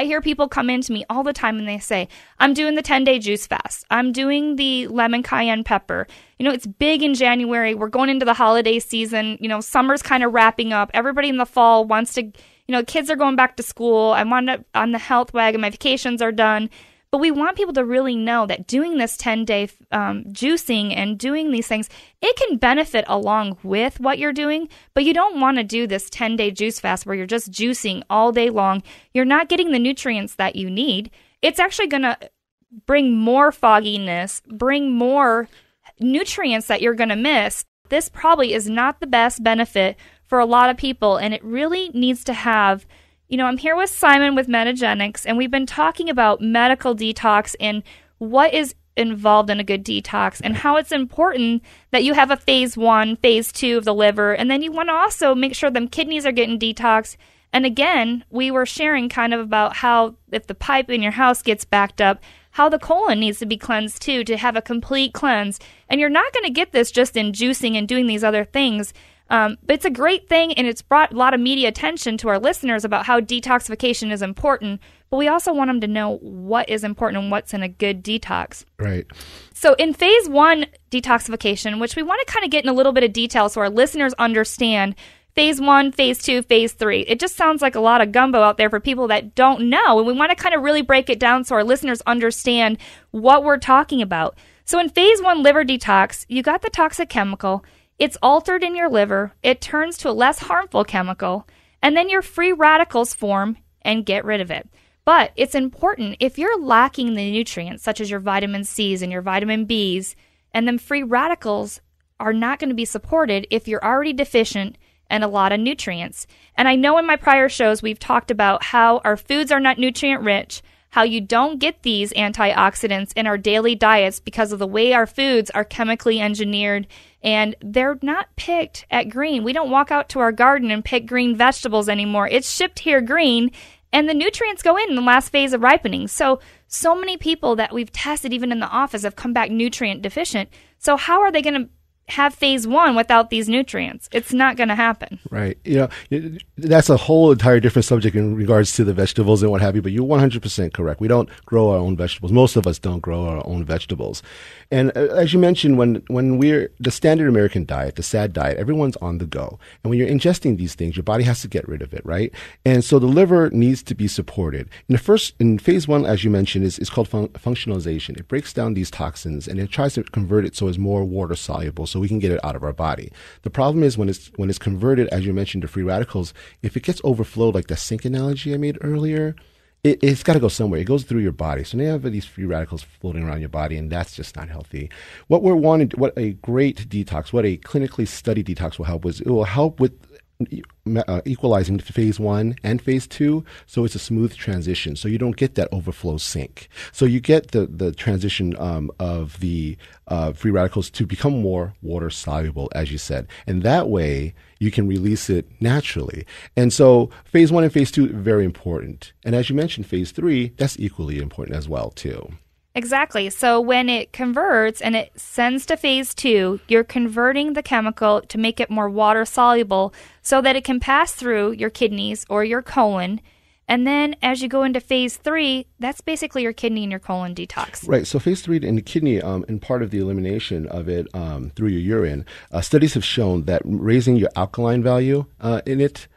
I hear people come into me all the time and they say, I'm doing the 10-day juice fast. I'm doing the lemon cayenne pepper. It's big in January. We're going into the holiday season. Summer's kind of wrapping up. Everybody in the fall wants to, kids are going back to school. I'm on the health wagon. My vacations are done. But we want people to really know that doing this 10-day juicing and doing these things, it can benefit along with what you're doing, but you don't want to do this 10-day juice fast where you're just juicing all day long. You're not getting the nutrients that you need. It's actually going to bring more fogginess, bring more nutrients that you're going to miss. This probably is not the best benefit for a lot of people, and it really needs to have... I'm here with Simon with Metagenics, and we've been talking about medical detox and what is involved in a good detox and how it's important that you have a phase 1, phase 2 of the liver, and then you want to also make sure them kidneys are getting detoxed. And again, we were sharing kind of about how if the pipe in your house gets backed up, how the colon needs to be cleansed too to have a complete cleanse. And you're not going to get this just in juicing and doing these other things. But it's a great thing, and it's brought a lot of media attention to our listeners about how detoxification is important, but we also want them to know what is important and what's in a good detox. Right. So in phase 1 detoxification, which we want to kind of get in a little bit of detail so our listeners understand phase 1, phase 2, phase 3. It just sounds like a lot of gumbo out there for people that don't know, and we want to kind of really break it down so our listeners understand what we're talking about. So in phase 1 liver detox, you got the toxic chemical. It's altered in your liver, it turns to a less harmful chemical, and then your free radicals form and get rid of it. But it's important, if you're lacking the nutrients, such as your vitamin C's and your vitamin B's, and then free radicals are not going to be supported if you're already deficient in a lot of nutrients. And I know in my prior shows we've talked about how our foods are not nutrient rich, how you don't get these antioxidants in our daily diets because of the way our foods are chemically engineered, and they're not picked at green. We don't walk out to our garden and pick green vegetables anymore. It's shipped here green, and the nutrients go in the last phase of ripening. So many people that we've tested, even in the office, have come back nutrient deficient. So how are they going to have phase 1 without these nutrients? It's not going to happen. Right. That's a whole entire different subject in regards to the vegetables and what have you, but you're 100% correct. We don't grow our own vegetables. Most of us don't grow our own vegetables. And as you mentioned, when we're the standard American diet, the SAD diet, everyone's on the go. And when you're ingesting these things, your body has to get rid of it, right? And so the liver needs to be supported. In phase 1, as you mentioned, is called functionalization. It breaks down these toxins and it tries to convert it so it's more water soluble, so we can get it out of our body. The problem is when it's converted, as you mentioned, to free radicals, if it gets overflowed, like the sink analogy I made earlier, it's got to go somewhere. It goes through your body. So now you have these free radicals floating around your body, and that's just not healthy. What a great detox, what a clinically studied detox will help with, it will help with equalizing phase 1 and phase 2, so it's a smooth transition, so you don't get that overflow sink. So you get the transition of the free radicals to become more water soluble, as you said, and that way you can release it naturally. And so phase 1 and phase 2 very important, and as you mentioned, phase 3, that's equally important as well too. Exactly. So when it converts and it sends to phase 2, you're converting the chemical to make it more water soluble so that it can pass through your kidneys or your colon. And then as you go into phase 3, that's basically your kidney and your colon detox. Right. So phase 3 in the kidney, and part of the elimination of it through your urine, studies have shown that raising your alkaline value in it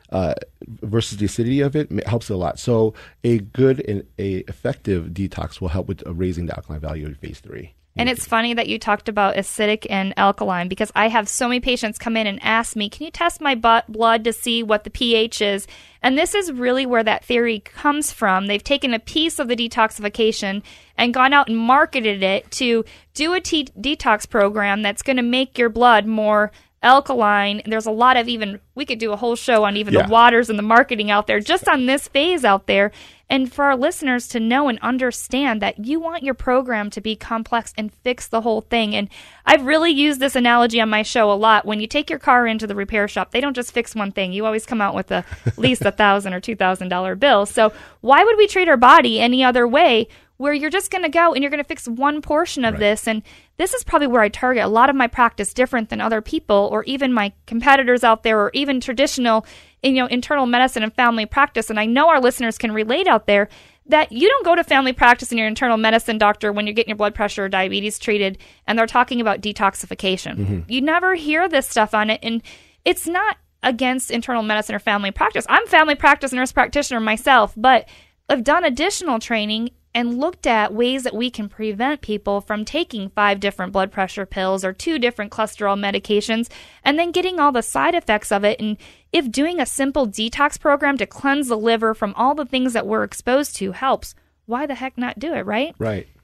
versus the acidity of it helps a lot. So a good and a effective detox will help with raising the alkaline value in phase 3. And it's funny that you talked about acidic and alkaline, because I have so many patients come in and ask me, can you test my blood to see what the pH is? And this is really where that theory comes from. They've taken a piece of the detoxification and gone out and marketed it to do a detox program that's going to make your blood more alkaline. There's a lot of we could do a whole show on the waters and the marketing out there, just on this phase out there. And for our listeners to know and understand that you want your program to be complex and fix the whole thing. And I've really used this analogy on my show a lot. When you take your car into the repair shop, they don't just fix one thing. You always come out with at least $1,000 or $2,000 bill. So why would we treat our body any other way, where you're just going to go and you're going to fix one portion of this? And this is probably where I target a lot of my practice different than other people, or even my competitors out there, or even traditional, internal medicine and family practice. And I know our listeners can relate out there. that you don't go to family practice and your internal medicine doctor when you're getting your blood pressure or diabetes treated and they're talking about detoxification. Mm-hmm. You never hear this stuff on it. And it's not against internal medicine or family practice. I'm family practice nurse practitioner myself, but I've done additional training and looked at ways that we can prevent people from taking 5 different blood pressure pills or 2 different cholesterol medications and then getting all the side effects of it. And if doing a simple detox program to cleanse the liver from all the things that we're exposed to helps, why the heck not do it, right? Right.